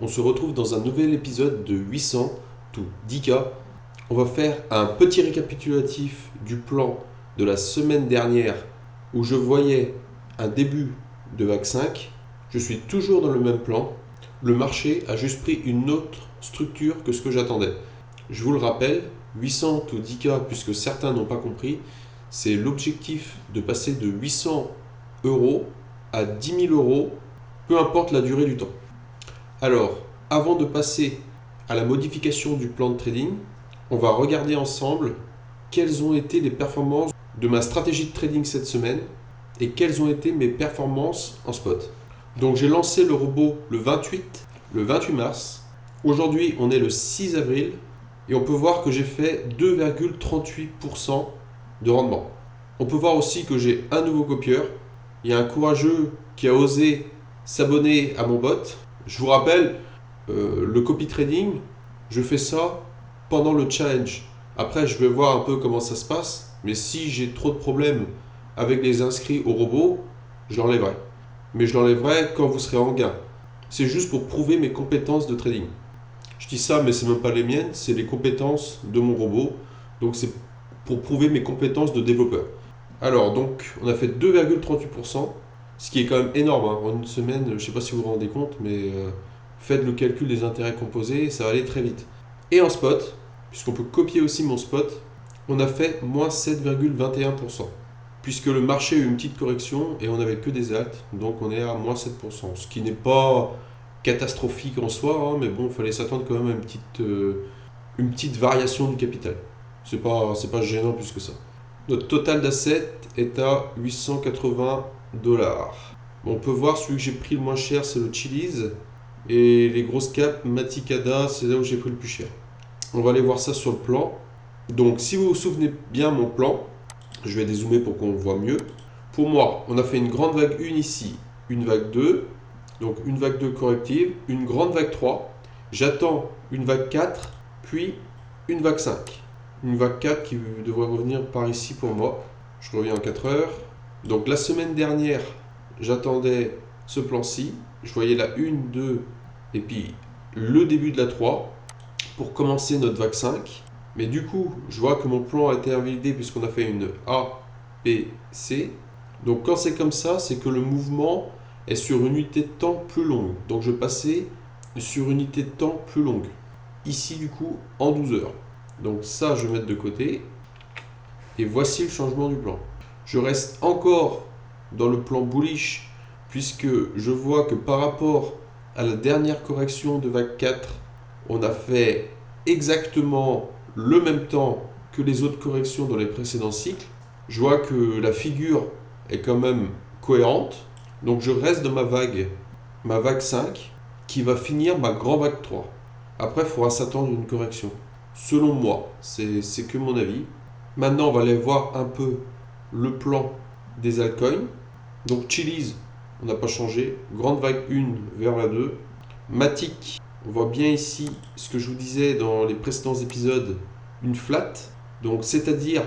On se retrouve dans un nouvel épisode de 800 to 10K. On va faire un petit récapitulatif du plan de la semaine dernière où je voyais un début de vague 5. Je suis toujours dans le même plan. Le marché a juste pris une autre structure que ce que j'attendais. Je vous le rappelle, 800 to 10K, puisque certains n'ont pas compris, c'est l'objectif de passer de 800 euros à 10 000 euros, peu importe la durée du temps. Alors, avant de passer à la modification du plan de trading, on va regarder ensemble quelles ont été les performances de ma stratégie de trading cette semaine et quelles ont été mes performances en spot. Donc j'ai lancé le robot le 28 mars. Aujourd'hui, on est le 6 avril et on peut voir que j'ai fait 2,38% de rendement. On peut voir aussi que j'ai un nouveau copieur. Il y a un courageux qui a osé s'abonner à mon bot. Je vous rappelle, le copy trading, je fais ça pendant le challenge. Après, je vais voir un peu comment ça se passe. Mais si j'ai trop de problèmes avec les inscrits au robot, je l'enlèverai. Mais je l'enlèverai quand vous serez en gain. C'est juste pour prouver mes compétences de trading. Je dis ça, mais c'est même pas les miennes, c'est les compétences de mon robot. Donc c'est pour prouver mes compétences de développeur. Alors, donc, on a fait 2,38%, ce qui est quand même énorme. Hein. En une semaine, je ne sais pas si vous vous rendez compte, mais faites le calcul des intérêts composés, ça va aller très vite. Et en spot, puisqu'on peut copier aussi mon spot, on a fait moins 7,21%. Puisque le marché a eu une petite correction et on n'avait que des alts, donc on est à moins 7%. Ce qui n'est pas catastrophique en soi, hein, mais bon, il fallait s'attendre quand même à une petite variation du capital. C'est pas gênant plus que ça. Notre total d'assets est à 880 dollars. On peut voir celui que j'ai pris le moins cher, c'est le Chili's. Et les grosses caps, Maticada, c'est là où j'ai pris le plus cher. On va aller voir ça sur le plan. Donc, si vous vous souvenez bien mon plan, je vais dézoomer pour qu'on voit mieux. Pour moi, on a fait une grande vague 1 ici, une vague 2, donc une vague 2 corrective, une grande vague 3. J'attends une vague 4, puis une vague 5. Une vague 4 qui devrait revenir par ici pour moi. Je reviens en 4 heures. Donc la semaine dernière, j'attendais ce plan-ci. Je voyais la 1, 2 et puis le début de la 3 pour commencer notre vague 5. Mais du coup, je vois que mon plan a été invalidé puisqu'on a fait une A, B, C. Donc quand c'est comme ça, c'est que le mouvement est sur une unité de temps plus longue. Donc je passais sur une unité de temps plus longue. Ici du coup en 12 heures. Donc ça, je vais mettre de côté. Et voici le changement du plan. Je reste encore dans le plan bullish puisque je vois que par rapport à la dernière correction de vague 4, on a fait exactement le même temps que les autres corrections dans les précédents cycles. Je vois que la figure est quand même cohérente. Donc je reste dans ma vague 5, qui va finir ma grande vague 3. Après, il faudra s'attendre à une correction. Selon moi, c'est que mon avis. Maintenant, on va aller voir un peu le plan des altcoins. Donc Chili's, on n'a pas changé. Grande vague 1 vers la 2. Matic, on voit bien ici ce que je vous disais dans les précédents épisodes, une flat. Donc c'est-à-dire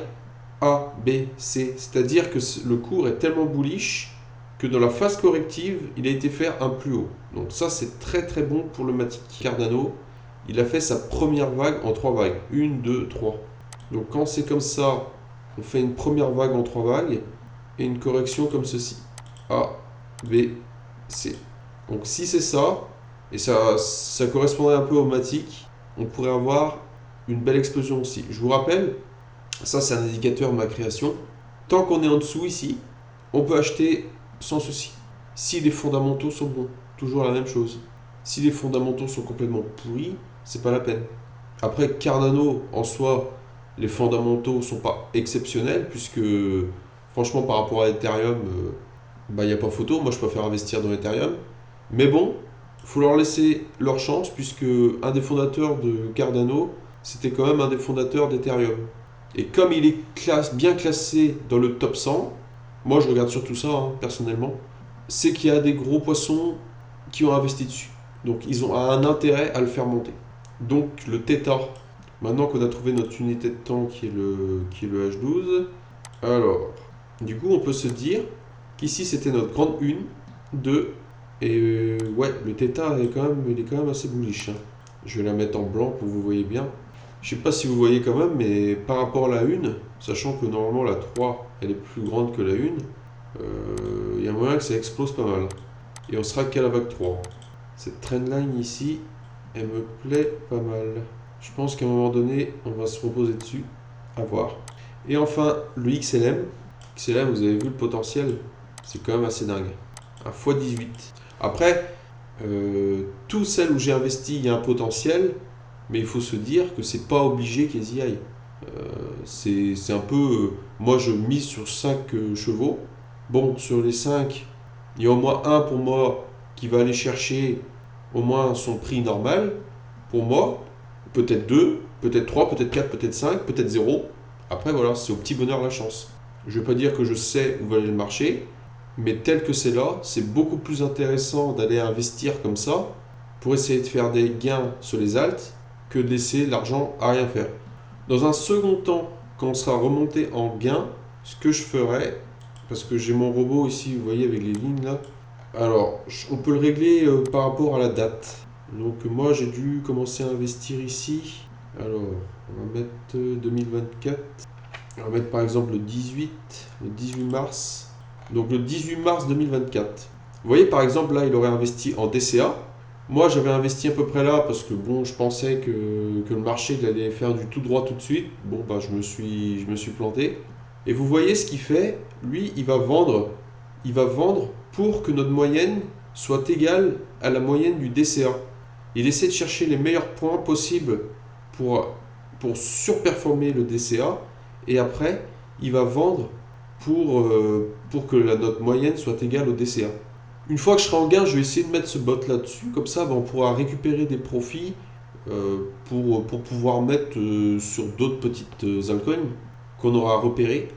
A, B, C. C'est-à-dire que le cours est tellement bullish que dans la phase corrective, il a été faire un plus haut. Donc ça, c'est très très bon pour le Matic. Cardano, il a fait sa première vague en 3 vagues. 1, 2, 3. Donc quand c'est comme ça, on fait une première vague en 3 vagues et une correction comme ceci. A, B, C. Donc si c'est ça, et ça correspondrait un peu au Matic, on pourrait avoir une belle explosion aussi. Je vous rappelle, ça c'est un indicateur de ma création. Tant qu'on est en dessous ici, on peut acheter sans souci. Si les fondamentaux sont bons, toujours la même chose. Si les fondamentaux sont complètement pourris, c'est pas la peine. Après, Cardano, en soi, les fondamentaux sont pas exceptionnels, puisque franchement, par rapport à Ethereum, il n'y a pas photo. Moi, je préfère investir dans Ethereum. Mais bon, il faut leur laisser leur chance, puisque un des fondateurs de Cardano, c'était quand même un des fondateurs d'Ethereum. Et comme il est bien classé dans le top 100, moi je regarde surtout ça, hein, personnellement, c'est qu'il y a des gros poissons qui ont investi dessus. Donc ils ont un intérêt à le faire monter. Donc le θ, maintenant qu'on a trouvé notre unité de temps qui est le H12, alors, du coup on peut se dire qu'ici c'était notre grande 1, 2, Et ouais, le θ il est quand même assez bullish, hein. Je vais la mettre en blanc pour que vous voyez bien. Je sais pas si vous voyez quand même, mais par rapport à la 1, sachant que normalement la 3 elle est plus grande que la 1, il y a moyen que ça explose pas mal. Et on sera qu'à la vague 3. Cette trendline ici, elle me plaît pas mal. Je pense qu'à un moment donné, on va se reposer dessus. À voir. Et enfin, le XLM. XLM, vous avez vu le potentiel, c'est quand même assez dingue. Un x18. Après, toutes celles où j'ai investi, il y a un potentiel, mais il faut se dire que c'est pas obligé qu'elles y aillent. C'est un peu. Moi, je mise sur 5 chevaux. Bon, sur les 5, il y a au moins un pour moi qui va aller chercher au moins son prix normal. Pour moi, peut-être 2, peut-être 3, peut-être 4, peut-être 5, peut-être 0. Après, voilà, c'est au petit bonheur la chance. Je ne vais pas dire que je sais où va aller le marché, mais tel que c'est là, c'est beaucoup plus intéressant d'aller investir comme ça pour essayer de faire des gains sur les alts que de laisser l'argent à rien faire. Dans un second temps, quand on sera remonté en gain, ce que je ferai, parce que j'ai mon robot ici, vous voyez avec les lignes là, alors on peut le régler par rapport à la date. Donc moi j'ai dû commencer à investir ici. Alors on va mettre 2024. On va mettre par exemple le 18 mars. Donc le 18 mars 2024. Vous voyez par exemple là il aurait investi en DCA. Moi j'avais investi à peu près là parce que bon je pensais que le marché il allait faire du tout droit tout de suite. Bon bah je me suis planté. Et vous voyez ce qu'il fait, lui il va vendre pour que notre moyenne soit égale à la moyenne du DCA. Il essaie de chercher les meilleurs points possibles pour, pour surperformer le DCA et après il va vendre pour que notre moyenne soit égale au DCA. Une fois que je serai en gain, je vais essayer de mettre ce bot là-dessus, comme ça on pourra récupérer des profits pour pouvoir mettre sur d'autres petites altcoins qu'on aura repérées.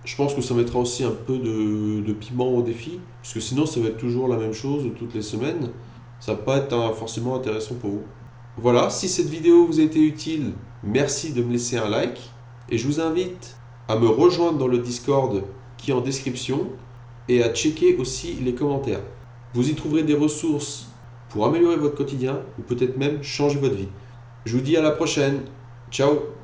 Je pense que ça mettra aussi un peu de piment au défi, parce que sinon ça va être toujours la même chose toutes les semaines. Ça va pas être forcément intéressant pour vous. Voilà, si cette vidéo vous a été utile, merci de me laisser un like. Et je vous invite à me rejoindre dans le Discord qui est en description et à checker aussi les commentaires. Vous y trouverez des ressources pour améliorer votre quotidien ou peut-être même changer votre vie. Je vous dis à la prochaine. Ciao!